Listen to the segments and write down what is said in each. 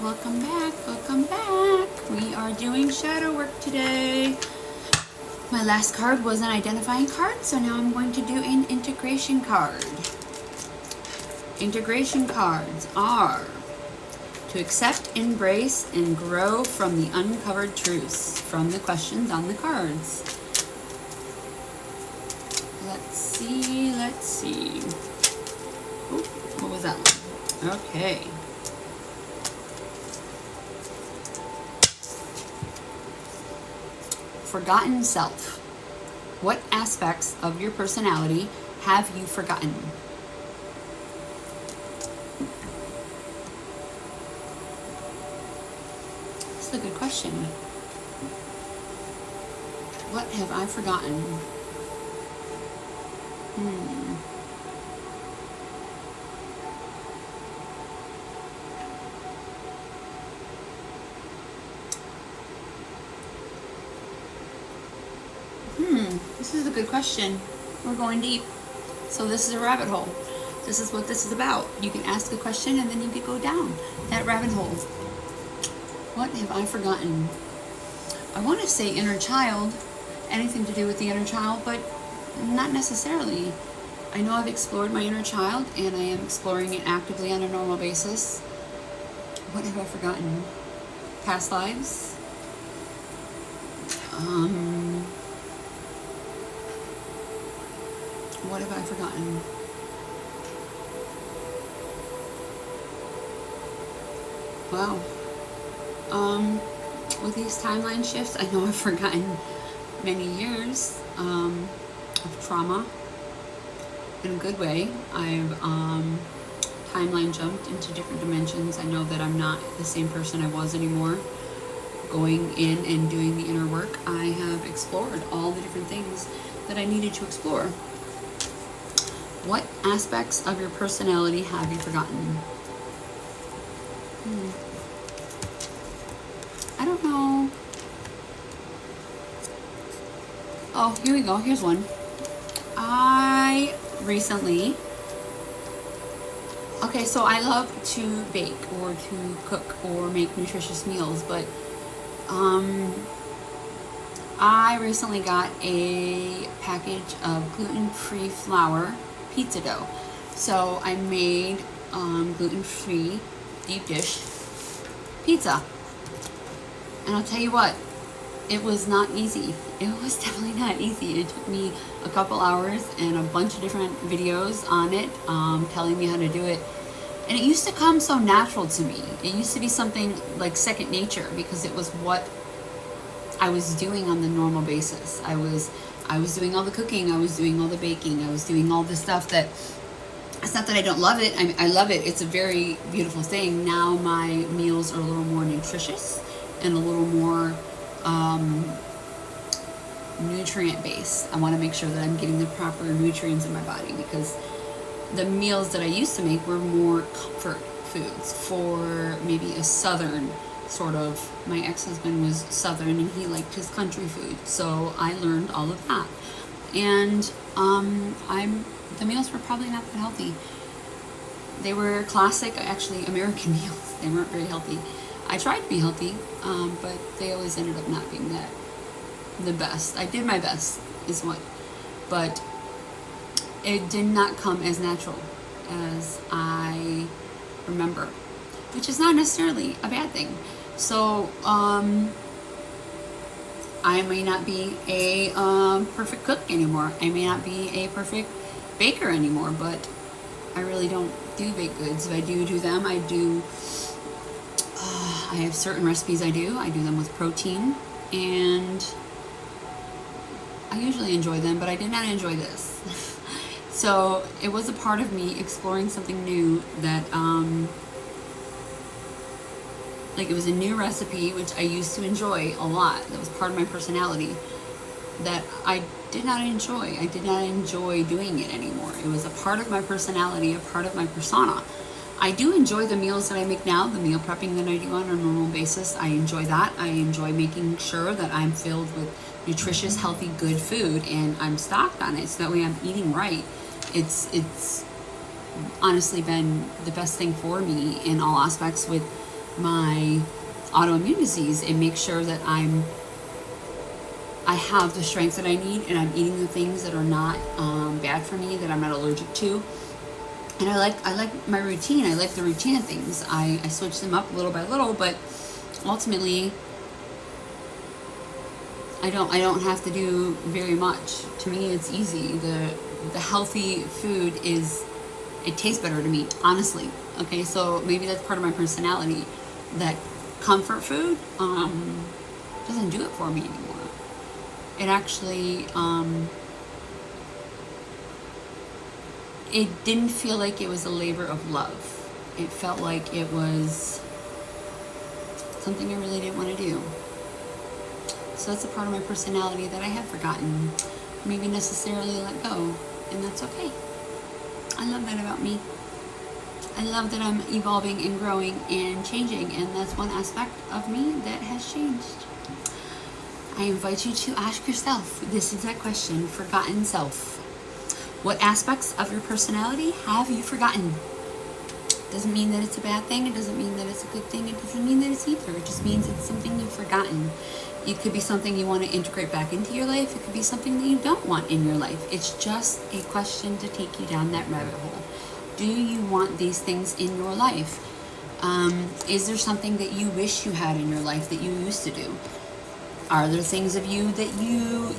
Welcome back, welcome back. We are doing shadow work today. My last card was an identifying card, so now I'm going to do an integration card. Integration cards are to accept, embrace, and grow from the uncovered truths from the questions on the cards. Let's see. Oh, what was that one? Okay. Forgotten self. What aspects of your personality have you forgotten? That's a good question. What have I forgotten? This is a good question. We're going deep. So this is a rabbit hole. This is what this is about. You can ask a question and then you can go down that rabbit hole. What have I forgotten? I want to say inner child, anything to do with the inner child, but not necessarily. I know I've explored my inner child and I am exploring it actively on a normal basis. What have I forgotten? Past lives? What have I forgotten? Wow. With these timeline shifts, I know I've forgotten many years of trauma in a good way. I've timeline jumped into different dimensions. I know that I'm not the same person I was anymore. Going in and doing the inner work, I have explored all the different things that I needed to explore. What aspects of your personality have you forgotten? I don't know. Oh, here we go. Here's one. I recently... Okay, so I love to bake or to cook or make nutritious meals, but I recently got a package of gluten-free flour pizza dough. So I made gluten-free deep dish pizza. And I'll tell you what, it was not easy. It was definitely not easy. It took me a couple hours and a bunch of different videos on it, telling me how to do it. And it used to come so natural to me. It used to be something like second nature because it was what I was doing on the normal basis. I was doing all the cooking, I was doing all the baking, I was doing all the stuff that, it's not that I don't love it, I love it, it's a very beautiful thing. Now my meals are a little more nutritious and a little more nutrient based. I want to make sure that I'm getting the proper nutrients in my body because the meals that I used to make were more comfort foods for maybe a southern sort of, my ex-husband was southern and he liked his country food, so I learned all of that. And the meals were probably not that healthy. They were classic, actually American meals. They weren't very healthy. I tried to be healthy, but they always ended up not being the best. I did my best, but it did not come as natural as I remember, which is not necessarily a bad thing. So I may not be a perfect cook anymore. I may not be a perfect baker anymore, but I really don't do baked goods. If I do them, I have certain recipes I do them with protein, and I usually enjoy them, but I did not enjoy this. So it was a part of me exploring something new that like it was a new recipe which I used to enjoy a lot. That was part of my personality that I did not enjoy. I did not enjoy doing it anymore. It was a part of my personality, a part of my persona. I do enjoy the meals that I make now, the meal prepping that I do on a normal basis. I enjoy that. I enjoy making sure that I'm filled with nutritious, healthy, good food, and I'm stocked on it so that way I'm eating right. It's honestly been the best thing for me in all aspects with my autoimmune disease and make sure that I have the strength that I need, and I'm eating the things that are not bad for me, that I'm not allergic to. And I like my routine. I like the routine of things. I switch them up little by little, but ultimately I don't have to do very much. To me, it's easy. The healthy food it tastes better to me, honestly. Okay, so maybe that's part of my personality. That comfort food doesn't do it for me anymore. It actually it didn't feel like it was a labor of love. It felt like it was something I really didn't want to do. So that's a part of my personality that I have forgotten, maybe necessarily let go, and that's okay. I love that about me. I love that I'm evolving and growing and changing, and that's one aspect of me that has changed. I invite you to ask yourself this exact question: forgotten self. What aspects of your personality have you forgotten? Doesn't mean that it's a bad thing. It doesn't mean that it's a good thing. It doesn't mean that it's either. It just means it's something you've forgotten. It could be something you want to integrate back into your life. It could be something that you don't want in your life. It's just a question to take you down that rabbit hole. Do you want these things in your life? Is there something that you wish you had in your life that you used to do? Are there things of you that you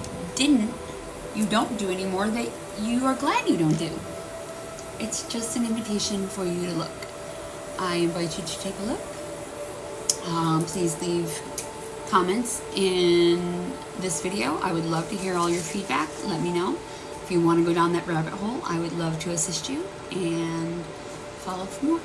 don't do anymore that you are glad you don't do? It's just an invitation for you to look. I invite you to take a look. Please leave comments in this video. I would love to hear all your feedback. Let me know. If you want to go down that rabbit hole, I would love to assist you and follow for more.